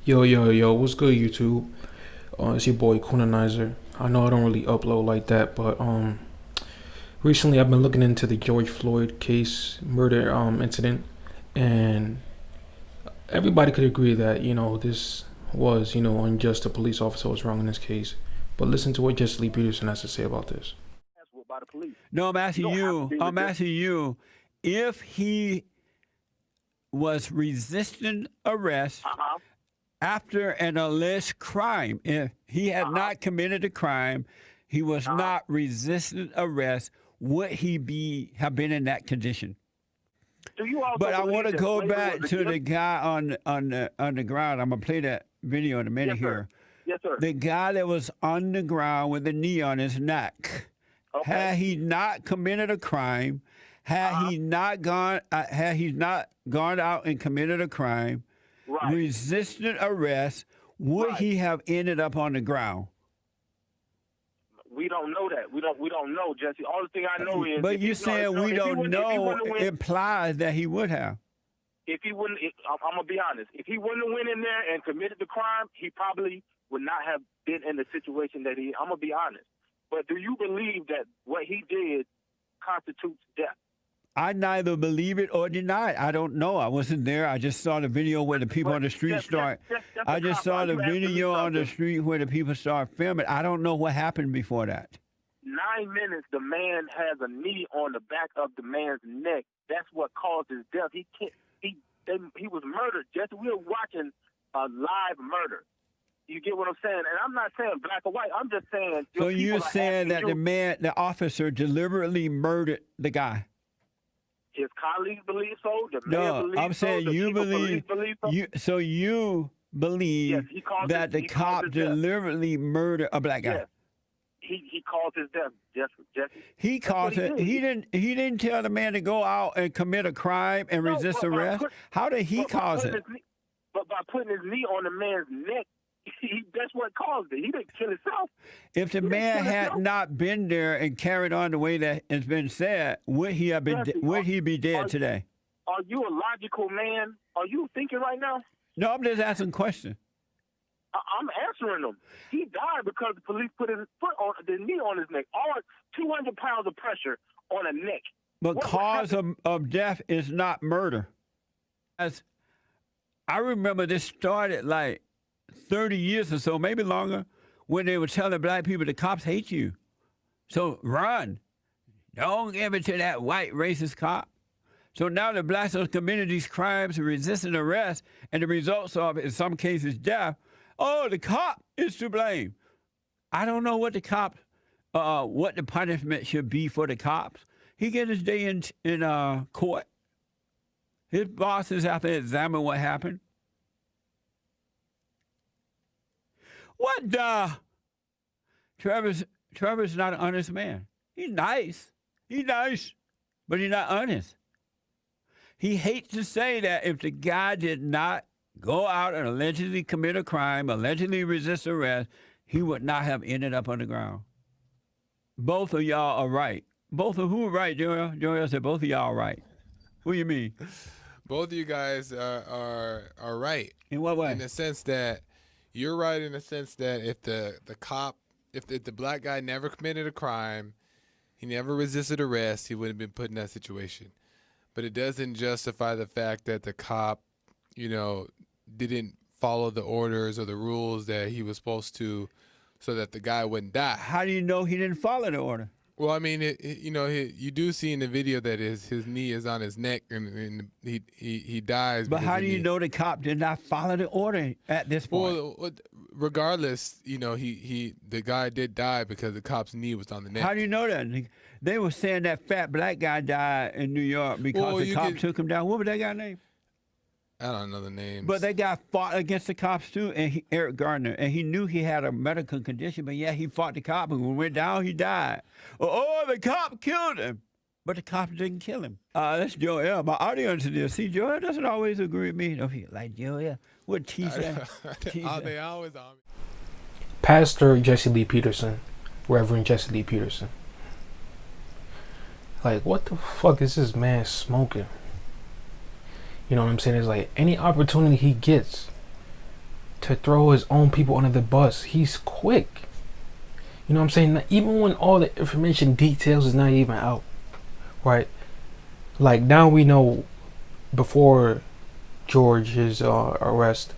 Yo, what's good, YouTube? It's your boy Coonizer. I know I don't really upload like that, but recently I've been looking into the George Floyd case murder incident, and everybody could agree that this was unjust. The police officer was wrong in this case. But listen to what Jesse Lee Peterson has to say about this. By the police. No, I'm asking you. I'm asking you if he was resisting arrest after an alleged crime. If he had not committed a crime, he was not resisting arrest. Would he have been in that condition? Do you also But I want to go back to the guy guy on the ground. I'm gonna play that video in a minute here. Yes, sir. The guy that was on the ground with the knee on his neck. Okay. Had he not committed a crime, had he not gone out and committed a crime, Right. resisted arrest, would he have ended up on the ground? We don't know that. We don't know, Jesse. All the thing I know is. But you saying we don't know implies that he would have. If he wouldn't, I'm gonna be honest. If he wouldn't have went in there and committed the crime, he probably would not have been in the situation that he. I'm gonna be honest. But do you believe that what he did constitutes death? I neither believe it or deny it. I don't know. I wasn't there. I just saw the video where the people on the street start. I just saw the video on the street where the people start filming. I don't know what happened before that. 9 minutes, the man has a knee on the back of the man's neck. That's what caused his death. He was murdered. Jesse, we were watching a live murder. You get what I'm saying? And I'm not saying black or white. I'm just saying. So you're saying that the officer deliberately murdered the guy? His colleagues believe so. The mayor No, believes I'm saying so. you believe so. So you believe that the cop deliberately murdered a black guy? Yes. He caused his death, Jesse. He caused it. He didn't tell the man to go out and commit a crime and resist arrest. How did he cause it? But by putting his knee on the man's neck, that's what caused it. He didn't kill himself. If the man had not been there and carried on the way that it's been said, would he have been? Would he be dead today? Are you a logical man? Are you thinking right now? No, I'm just asking a question. I'm answering them. He died because the police put his the knee on his neck. All 200 pounds of pressure on a neck. But cause of death is not murder. As I remember, this started like 30 years or so, maybe longer, when they were telling black people the cops hate you. So run. Don't give it to that white racist cop. So now the blacks are committing these crimes and resisting arrest, and the results of, in some cases, death. Oh, the cop is to blame. I don't know what what the punishment should be for the cops. He gets his day in court. His bosses have to examine what happened. What the? Trevor's not an honest man. He's nice. But he's not honest. He hates to say that if the guy did not go out and allegedly commit a crime, allegedly resist arrest, he would not have ended up on the ground. Both of y'all are right. Both of who are right, Joel? Joel said both of y'all are right. What do you mean? Both of you guys are right. In what way? In the sense that you're right in the sense that if the black guy never committed a crime, he never resisted arrest, he wouldn't have been put in that situation. But it doesn't justify the fact that the cop, didn't follow the orders or the rules that he was supposed to so that the guy wouldn't die. How do you know he didn't follow the order? Well, I mean, you do see in the video that his knee is on his neck and he dies. But how do you know the cop did not follow the order at this point? Well, regardless, the guy did die because the cop's knee was on the neck. How do you know that? They were saying that fat black guy died in New York because the cop took him down. What was that guy's name? I don't know the names. But that guy fought against the cops too, and Eric Gardner, and he knew he had a medical condition, but yeah, he fought the cop, and when he went down, he died. Oh, the cop killed him, but the cop didn't kill him. That's Joel. My audience is there. See, Joel doesn't always agree with me. Don't feel like Joel. What T said? They always on me. Pastor Jesse Lee Peterson, Reverend Jesse Lee Peterson. Like, what the fuck is this man smoking? You know what I'm saying? It's like any opportunity he gets, to throw his own people under the bus. He's quick. You know what I'm saying? Even when all the information details is not even out, right? Like now we know before George's arrest,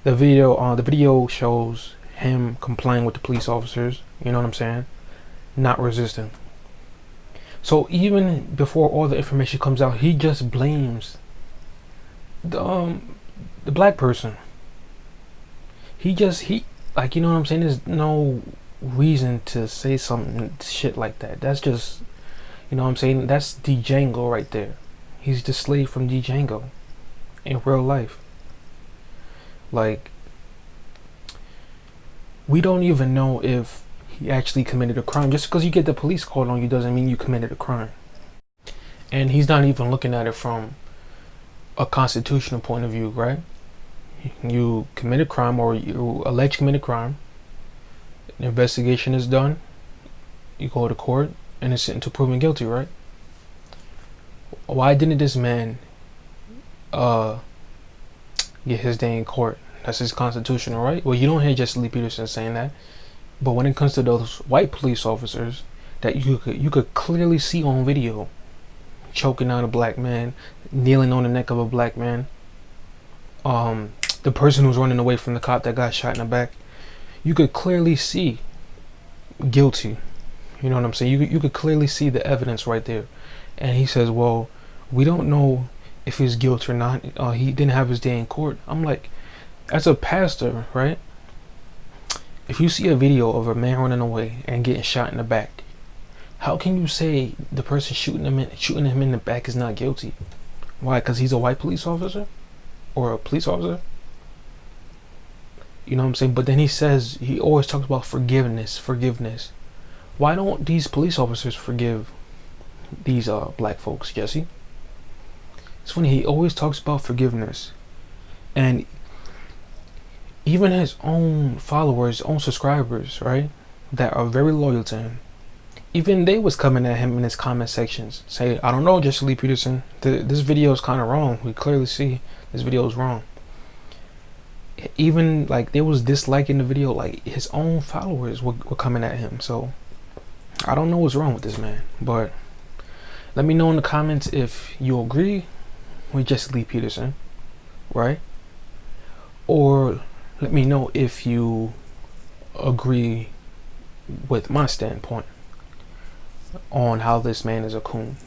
the video shows him complying with the police officers. You know what I'm saying? Not resisting. So even before all the information comes out, he just blames the black person. He like, you know what I'm saying? There's no reason to say something shit like that. That's just, you know what I'm saying? That's Django right there. He's the slave from Django in real life. Like, we don't even know if he actually committed a crime. Just because you get the police called on you doesn't mean you committed a crime. And he's not even looking at it from a constitutional point of view, right? You commit a crime, or you allege commit a crime. An investigation is done. You go to court, innocent until proven guilty, right? Why didn't this man get his day in court? That's his constitutional right. Well, you don't hear Jesse Lee Peterson saying that, but when it comes to those white police officers that you could clearly see on video choking out a black man, kneeling on the neck of a black man, the person who's running away from the cop that got shot in the back, you could clearly see guilty. You know what I'm saying? You could clearly see the evidence right there. And he says, well, we don't know if he's guilty or not. He didn't have his day in court. I'm like, as a pastor, right? If you see a video of a man running away and getting shot in the back, how can you say the person shooting him in the back is not guilty? Why? Because he's a white police officer? Or a police officer? You know what I'm saying? But then he always talks about forgiveness. Why don't these police officers forgive these black folks, Jesse? It's funny, he always talks about forgiveness. And even his own followers, own subscribers, right, that are very loyal to him, even they was coming at him in his comment sections, say, I don't know, Jesse Lee Peterson, this video is kind of wrong. We clearly see this video is wrong. Even like they was disliking the video, like his own followers were coming at him. So I don't know what's wrong with this man, but let me know in the comments if you agree with Jesse Lee Peterson, right? Or let me know if you agree with my standpoint on how this man is a coon.